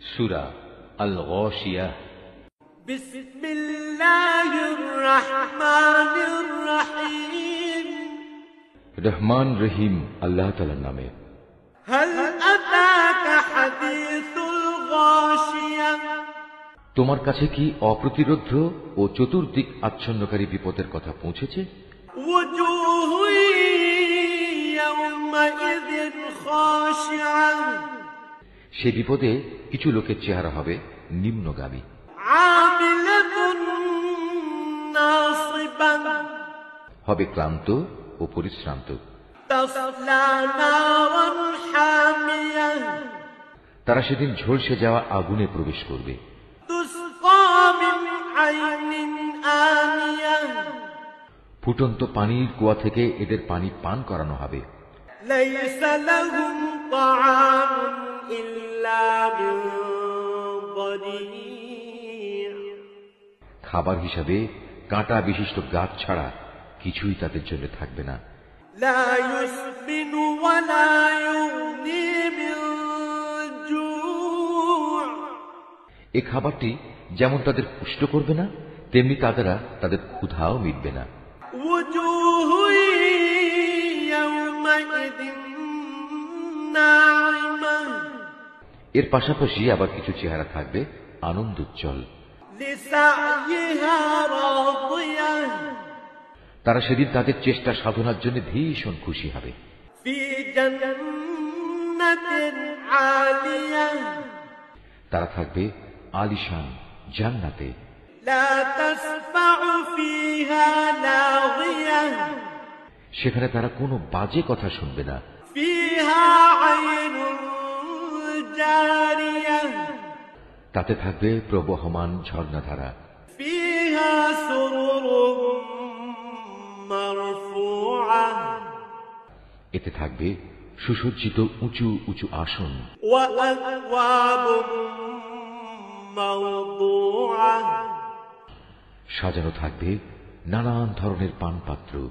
সূরা আল-গাশিয়াহ। বিসমিল্লাহির রহমানির রহিম। রহমান রহিম আল্লাহ তাআলার নামে। হাল আতাকা হাদিসুল গাশিয়াহ। তোমার কাছে কি অপ্রতিরোধ্য ও চতুর্দিক আচ্ছন্নকারী বিপদের কথা পৌঁছেছে? ওয়াজুহু ইয়াওমাইযিন খাশিআহ। সে বিপদে কিছু লোকের চেহারা হবে নিম্নগামী। আমিলাতুন নাসিবাহ। হবে ক্লান্ত ও পরিশ্রান্ত। তাসলা নারান হামিয়াহ। তারা সেদিন ঝলসে যাওয়া আগুনে প্রবেশ করবে। তুসকা মিন আইনিন আনিয়াহ। ফুটন্ত পানির কুয়া থেকে এদের পানি পান করানো হবে। লাইসা লাহুম তাআমুন ইল্লা মিন দারি'আ। খাবার হিসাবে কাঁটা বিশিষ্ট গাছ ছাড়া কিছুই তাদের জন্য থাকবে না। লা ইউসমিনু ওয়া লা ইউগনি মিন জু'। এই খাবারটি যেমন তাদের পুষ্ট করবে না, তেমনি তাদের ক্ষুধাও মিটবে না। ওয়াজুহু ইয়াওমাইযিন না'iমাহ। এর পাশাপাশি আবার কিছু চেহারা থাকবে আনন্দোজ্জ্বল। লিসাইহা রাদিয়াহ। তারা সেদিন তাদের চেষ্টা সাধনার জন্য ভীষণ খুশি হবে। ফি জান্নাতিন আলিয়াহ। তারা থাকবে আলিশান জান্নাতে। লা তাসমাউ ফিহা লাগিয়াহ। সেখানে তারা কোনো বাজে কথা শুনবে না। ফিহা আইনুন জারিয়াহ। তাতে থাকবে প্রবহমান ঝর্ণাধারা। ফিহা সুরুরুম মারফুআহ। এতে থাকবে সুসজ্জিত উঁচু উঁচু আসন। ওয়া আকওয়াবুম মাওদুআহ। সাজানো থাকবে নানান ধরনের পানপাত্র।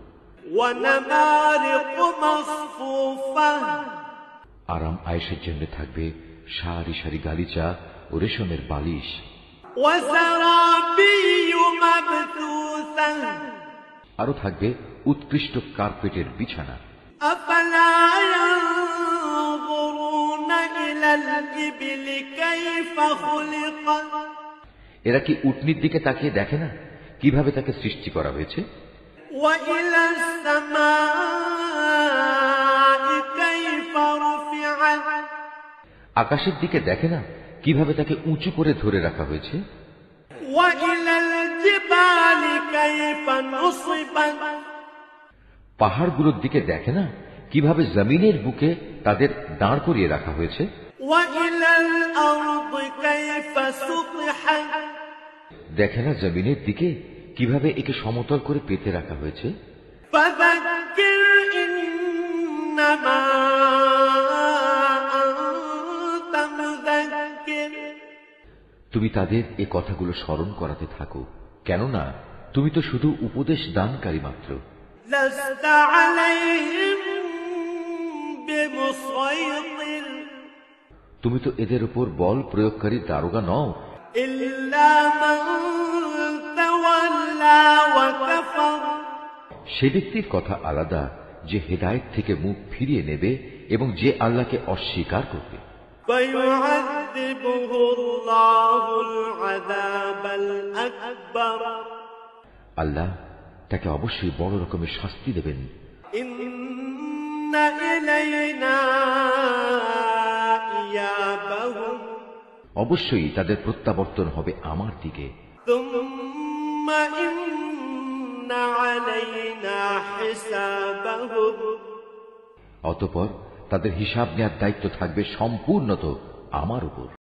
ওয়া নামারিকু মাসফুফাহ। আরাম আয়েশের জন্য থাকবে সারি সারি গালিচা ও রেশমের বালিশ। ওয়া সারাবিয়্যু মাবথুসাহ। আরো থাকবে উৎকৃষ্ট কার্পেটের বিছানা। আফালা ইয়ানজুরুনা ইলাল ইবলি কাইফা খুলিকাত। এরা কি উটনির দিকে তাকিয়ে দেখে না কিভাবে তাকে সৃষ্টি করা হয়েছে? ওয়া ইলাস সামাই কাইফা রুফিআত। আকাশের দিকে দেখে না কিভাবে তাকে উঁচু করে ধরে রাখা হয়েছে? ওয়া ইলাল জিবালি কাইফা নুসিবাত। পাহাড়গুলোর দিকে দেখে না কিভাবে জমিনের বুকে তাদের দাঁড় করিয়ে রাখা হয়েছে? ওয়া ইলাল আরদি কাইফা সুতিহাত। দেখে না জমিনের দিকে কিভাবে একে সমতল করে পেতে রাখা হয়েছে? ফাযাক্কির ইন্নামা আনতা মুযাক্কির। তুমি তাদের এ কথাগুলো স্মরণ করাতে থাকো, কেননা তুমি তো শুধু উপদেশ দানকারী মাত্র। লাস্তা আলাইহিম বিমুসাইতির। তুমি তো এদের উপর বল প্রয়োগকারী দারোগা নও। ইল্লা মান তাওয়াল্লা ওয়া কাফার। সে ব্যক্তির কথা আলাদা যে হেদায়েত থেকে মুখ ফিরিয়ে নেবে এবং যে আল্লাহকে অস্বীকার করবে। ফায়ুআযযিবুহু আল্লাহুল আযাবাল আকবার। আল্লাহ তাকে অবশ্যই বড় রকমের শাস্তি দেবেন। ইন্না ইলাইনা ইয়াবাহুম। অবশ্যই তাদের প্রত্যাবর্তন হবে আমার দিকে। সুম্মা ইন্না আলাইনা হিসাবাহুম। অতঃপর তাদের হিসাব নেওয়ার দায়িত্ব থাকবে সম্পূর্ণত আমার উপর।